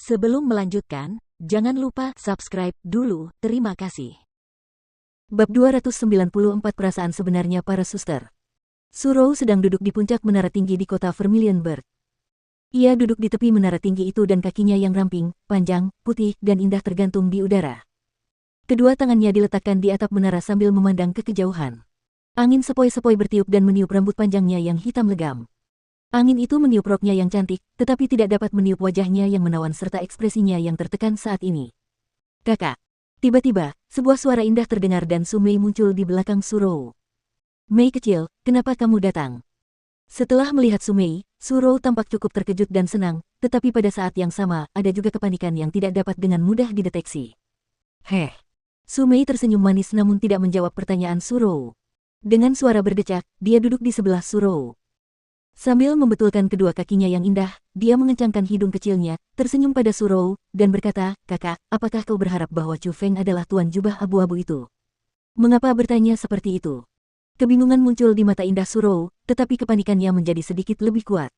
Sebelum melanjutkan, jangan lupa subscribe dulu, terima kasih. Bab 294 Perasaan Sebenarnya Para Suster. Surou sedang duduk di puncak menara tinggi di kota Vermilion-Berg. Ia duduk di tepi menara tinggi itu dan kakinya yang ramping, panjang, putih, dan indah tergantung di udara. Kedua tangannya diletakkan di atap menara sambil memandang ke kejauhan. Angin sepoi-sepoi bertiup dan meniup rambut panjangnya yang hitam legam. Angin itu meniup roknya yang cantik, tetapi tidak dapat meniup wajahnya yang menawan serta ekspresinya yang tertekan saat ini. Kakak. Tiba-tiba, sebuah suara indah terdengar dan Su Mei muncul di belakang Surou. Mei kecil, kenapa kamu datang? Setelah melihat Su Mei, Surou tampak cukup terkejut dan senang, tetapi pada saat yang sama, ada juga kepanikan yang tidak dapat dengan mudah dideteksi. Heh. Su Mei tersenyum manis namun tidak menjawab pertanyaan Surou. Dengan suara berdecak, dia duduk di sebelah Surou. Sambil membetulkan kedua kakinya yang indah, dia mengencangkan hidung kecilnya, tersenyum pada Surou, dan berkata, "Kakak, apakah kau berharap bahwa Chu Feng adalah tuan jubah abu-abu itu?" Mengapa bertanya seperti itu? Kebingungan muncul di mata indah Surou, tetapi kepanikannya menjadi sedikit lebih kuat.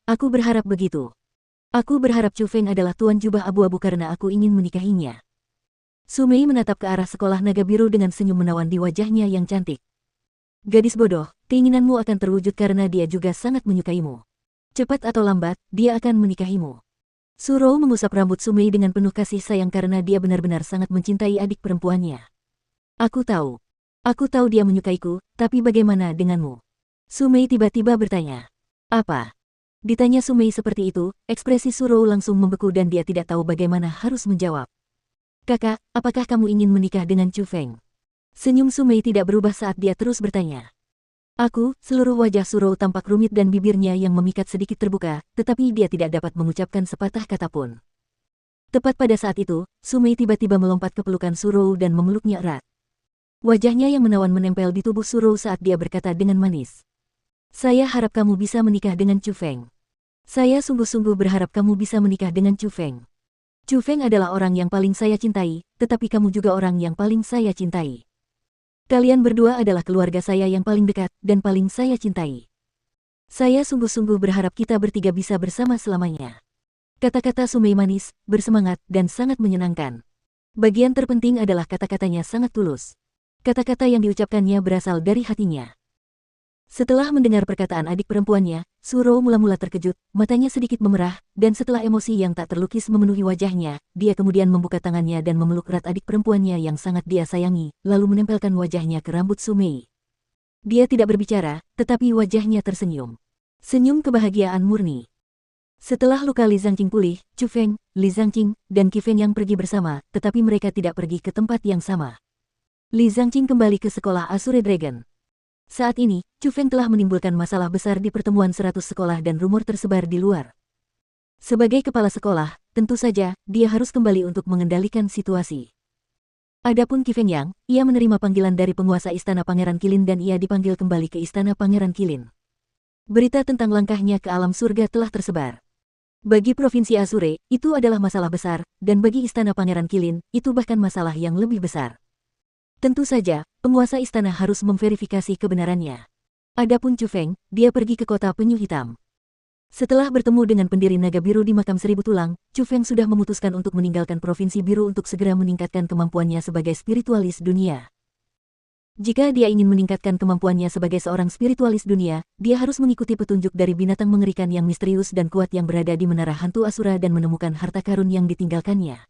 Aku berharap begitu. Aku berharap Chu Feng adalah tuan jubah abu-abu karena aku ingin menikahinya. Su Mei menatap ke arah sekolah naga biru dengan senyum menawan di wajahnya yang cantik. Gadis bodoh, keinginanmu akan terwujud karena dia juga sangat menyukaimu. Cepat atau lambat, dia akan menikahimu. Surou mengusap rambut Su Mei dengan penuh kasih sayang karena dia benar-benar sangat mencintai adik perempuannya. Aku tahu dia menyukaiku, tapi bagaimana denganmu? Su Mei tiba-tiba bertanya. Apa? Ditanya Su Mei seperti itu, ekspresi Surou langsung membeku dan dia tidak tahu bagaimana harus menjawab. Kakak, apakah kamu ingin menikah dengan Chu Feng? Senyum Su Mei tidak berubah saat dia terus bertanya. Seluruh wajah Surou tampak rumit dan bibirnya yang memikat sedikit terbuka, tetapi dia tidak dapat mengucapkan sepatah kata pun. Tepat pada saat itu, Su Mei tiba-tiba melompat ke pelukan Surou dan memeluknya erat. Wajahnya yang menawan menempel di tubuh Surou saat dia berkata dengan manis. Saya harap kamu bisa menikah dengan Chu Feng. Saya sungguh-sungguh berharap kamu bisa menikah dengan Chu Feng. Chu Feng adalah orang yang paling saya cintai, tetapi kamu juga orang yang paling saya cintai. Kalian berdua adalah keluarga saya yang paling dekat dan paling saya cintai. Saya sungguh-sungguh berharap kita bertiga bisa bersama selamanya. Kata-kata Su Mei manis, bersemangat, dan sangat menyenangkan. Bagian terpenting adalah kata-katanya sangat tulus. Kata-kata yang diucapkannya berasal dari hatinya. Setelah mendengar perkataan adik perempuannya, Surou mula-mula terkejut, matanya sedikit memerah, dan setelah emosi yang tak terlukis memenuhi wajahnya, dia kemudian membuka tangannya dan memeluk erat adik perempuannya yang sangat dia sayangi, lalu menempelkan wajahnya ke rambut Su Mei. Dia tidak berbicara, tetapi wajahnya tersenyum. Senyum kebahagiaan murni. Setelah luka Li Zhangqing pulih, Chu Feng, Li Zhangqing, dan Qi Feng yang pergi bersama, tetapi mereka tidak pergi ke tempat yang sama. Li Zhangqing kembali ke sekolah Azure Dragon. Saat ini, Chu Feng telah menimbulkan masalah besar di pertemuan 100 sekolah dan rumor tersebar di luar. Sebagai kepala sekolah, tentu saja, dia harus kembali untuk mengendalikan situasi. Adapun Qi Feng Yang, ia menerima panggilan dari penguasa Istana Pangeran Qilin dan ia dipanggil kembali ke Istana Pangeran Qilin. Berita tentang langkahnya ke alam surga telah tersebar. Bagi Provinsi Azure, itu adalah masalah besar, dan bagi Istana Pangeran Qilin, itu bahkan masalah yang lebih besar. Tentu saja, penguasa istana harus memverifikasi kebenarannya. Adapun Chu Feng, dia pergi ke kota penyu hitam. Setelah bertemu dengan pendiri naga biru di makam seribu tulang, Chu Feng sudah memutuskan untuk meninggalkan provinsi biru untuk segera meningkatkan kemampuannya sebagai spiritualis dunia. Jika dia ingin meningkatkan kemampuannya sebagai seorang spiritualis dunia, dia harus mengikuti petunjuk dari binatang mengerikan yang misterius dan kuat yang berada di menara hantu Asura dan menemukan harta karun yang ditinggalkannya.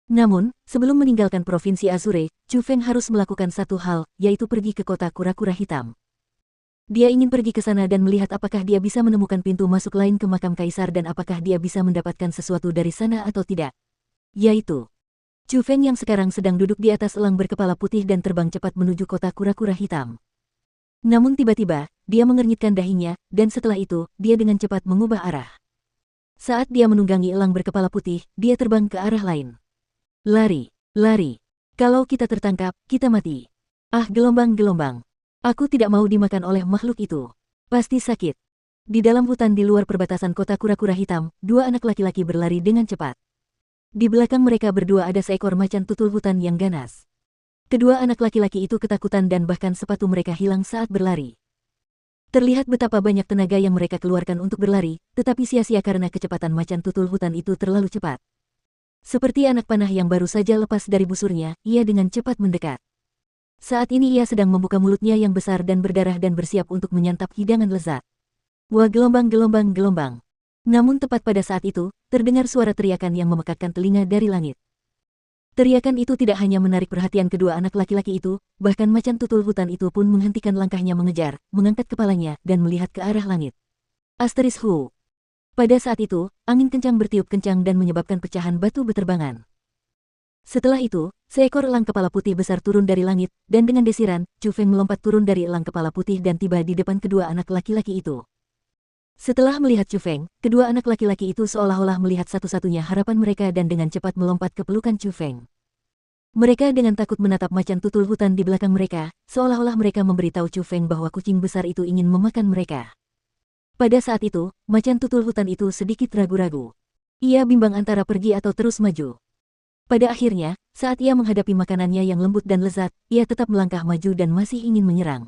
Namun, sebelum meninggalkan Provinsi Azure, Chu Feng harus melakukan satu hal, yaitu pergi ke kota kura-kura hitam. Dia ingin pergi ke sana dan melihat apakah dia bisa menemukan pintu masuk lain ke makam kaisar dan apakah dia bisa mendapatkan sesuatu dari sana atau tidak. Yaitu, Chu Feng yang sekarang sedang duduk di atas elang berkepala putih dan terbang cepat menuju kota kura-kura hitam. Namun tiba-tiba, dia mengernyitkan dahinya, dan setelah itu, dia dengan cepat mengubah arah. Saat dia menunggangi elang berkepala putih, dia terbang ke arah lain. Lari, lari. Kalau kita tertangkap, kita mati. Ah, gelombang-gelombang. Aku tidak mau dimakan oleh makhluk itu. Pasti sakit. Di dalam hutan di luar perbatasan kota kura-kura hitam, dua anak laki-laki berlari dengan cepat. Di belakang mereka berdua ada seekor macan tutul hutan yang ganas. Kedua anak laki-laki itu ketakutan dan bahkan sepatu mereka hilang saat berlari. Terlihat betapa banyak tenaga yang mereka keluarkan untuk berlari, tetapi sia-sia karena kecepatan macan tutul hutan itu terlalu cepat. Seperti anak panah yang baru saja lepas dari busurnya, ia dengan cepat mendekat. Saat ini ia sedang membuka mulutnya yang besar dan berdarah dan bersiap untuk menyantap hidangan lezat. Wah, gelombang, gelombang, gelombang. Namun tepat pada saat itu, terdengar suara teriakan yang memekakkan telinga dari langit. Teriakan itu tidak hanya menarik perhatian kedua anak laki-laki itu, bahkan macan tutul hutan itu pun menghentikan langkahnya mengejar, mengangkat kepalanya, dan melihat ke arah langit. Asteris Hu. Pada saat itu, angin kencang bertiup kencang dan menyebabkan pecahan batu beterbangan. Setelah itu, seekor elang kepala putih besar turun dari langit, dan dengan desiran, Chu Feng melompat turun dari elang kepala putih dan tiba di depan kedua anak laki-laki itu. Setelah melihat Chu Feng, kedua anak laki-laki itu seolah-olah melihat satu-satunya harapan mereka dan dengan cepat melompat ke pelukan Chu Feng. Mereka dengan takut menatap macan tutul hutan di belakang mereka, seolah-olah mereka memberitahu Chu Feng bahwa kucing besar itu ingin memakan mereka. Pada saat itu, macan tutul hutan itu sedikit ragu-ragu. Ia bimbang antara pergi atau terus maju. Pada akhirnya, saat ia menghadapi makanannya yang lembut dan lezat, ia tetap melangkah maju dan masih ingin menyerang.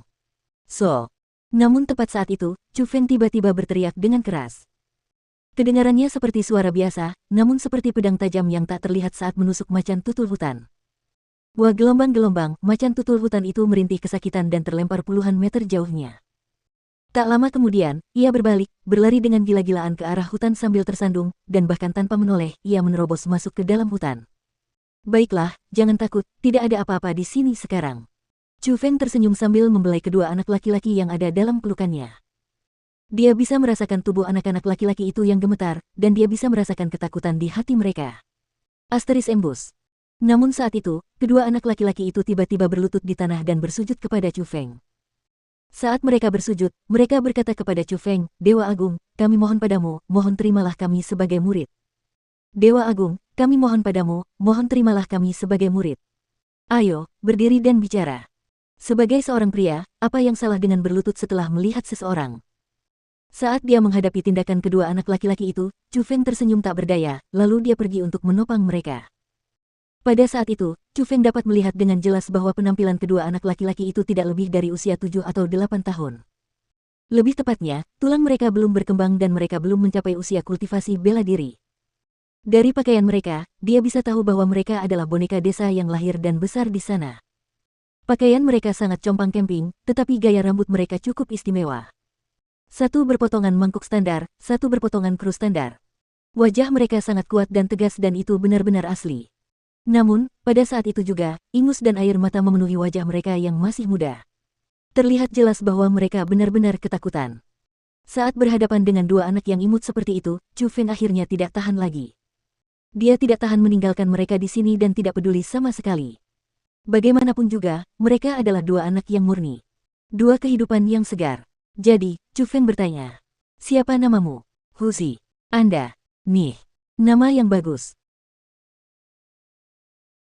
Namun tepat saat itu, Chu Feng tiba-tiba berteriak dengan keras. Kedengarannya seperti suara biasa, namun seperti pedang tajam yang tak terlihat saat menusuk macan tutul hutan. Wah, gelombang-gelombang, macan tutul hutan itu merintih kesakitan dan terlempar puluhan meter jauhnya. Tak lama kemudian, ia berbalik, berlari dengan gila-gilaan ke arah hutan sambil tersandung, dan bahkan tanpa menoleh, ia menerobos masuk ke dalam hutan. Baiklah, jangan takut, tidak ada apa-apa di sini sekarang. Chu Feng tersenyum sambil membelai kedua anak laki-laki yang ada dalam pelukannya. Dia bisa merasakan tubuh anak-anak laki-laki itu yang gemetar, dan dia bisa merasakan ketakutan di hati mereka. Asteris embus. Namun saat itu, kedua anak laki-laki itu tiba-tiba berlutut di tanah dan bersujud kepada Chu Feng. Saat mereka bersujud, mereka berkata kepada Chu Feng, "Dewa Agung, kami mohon padamu, mohon terimalah kami sebagai murid. Dewa Agung, kami mohon padamu, mohon terimalah kami sebagai murid. Ayo, berdiri dan bicara." Sebagai seorang pria, apa yang salah dengan berlutut setelah melihat seseorang? Saat dia menghadapi tindakan kedua anak laki-laki itu, Chu Feng tersenyum tak berdaya, lalu dia pergi untuk menopang mereka. Pada saat itu, Chu Feng dapat melihat dengan jelas bahwa penampilan kedua anak laki-laki itu tidak lebih dari usia 7 atau 8 tahun. Lebih tepatnya, tulang mereka belum berkembang dan mereka belum mencapai usia kultivasi bela diri. Dari pakaian mereka, dia bisa tahu bahwa mereka adalah boneka desa yang lahir dan besar di sana. Pakaian mereka sangat compang camping, tetapi gaya rambut mereka cukup istimewa. Satu berpotongan mangkuk standar, satu berpotongan kru standar. Wajah mereka sangat kuat dan tegas dan itu benar-benar asli. Namun, pada saat itu juga, ingus dan air mata memenuhi wajah mereka yang masih muda. Terlihat jelas bahwa mereka benar-benar ketakutan. Saat berhadapan dengan dua anak yang imut seperti itu, Chu Feng akhirnya tidak tahan lagi. Dia tidak tahan meninggalkan mereka di sini dan tidak peduli sama sekali. Bagaimanapun juga, mereka adalah dua anak yang murni. Dua kehidupan yang segar. Jadi, Chu Feng bertanya, "Siapa namamu?" "Huzi." "Anda?" "Nih." "Nama yang bagus.